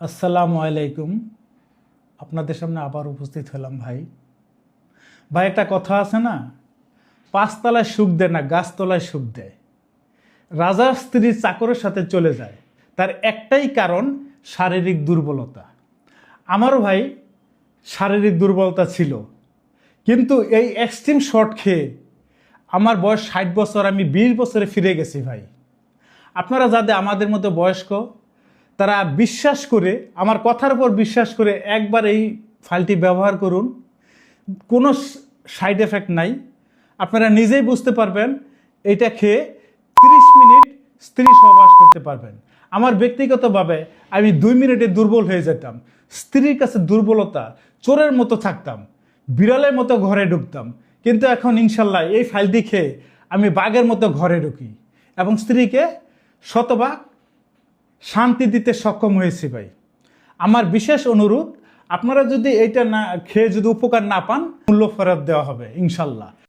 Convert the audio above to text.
আসসালামু আলাইকুম। আপনাদের সামনে আবার উপস্থিত হলাম ভাই। একটা কথা আছে না, পাঁচতলায় সুখ দেয় না, গাছতলায় সুখ দেয়। রাজার স্ত্রী চাকরের সাথে চলে যায়, তার একটাই কারণ শারীরিক দুর্বলতা। আমারও ভাই শারীরিক দুর্বলতা ছিল, কিন্তু এই এক্সট্রিম শট খেয়ে আমার বয়স 60 বছর, আমি 20 বছরে ফিরে গেছি ভাই। আপনারা যাদের আমাদের মতো বয়স্ক, তারা বিশ্বাস করে, আমার কথার উপর বিশ্বাস করে একবার এই ফাইলটি ব্যবহার করুন। কোনো সাইড এফেক্ট নাই, আপনারা নিজেই বুঝতে পারবেন। এটা খেয়ে 30 মিনিট স্ত্রী সহবাস করতে পারবেন। আমার ব্যক্তিগতভাবে আমি 2 মিনিটে দুর্বল হয়ে যেতাম। স্ত্রীর কাছে দুর্বলতা, চোরের মতো থাকতাম, বিড়ালের মতো ঘরে ঢুকতাম। কিন্তু এখন ইনশাল্লাহ এই ফাইলটি খেয়ে আমি বাঘের মতো ঘরে ঢুকি এবং স্ত্রীকে শতভাগ শান্তি দিতে সক্ষম হয়েছি ভাই। আমার বিশেষ অনুরোধ, আপনারা যদি এইটা না খেয়ে যদি উপকার না পান, মূল্য ফেরত দেওয়া হবে ইনশাল্লাহ।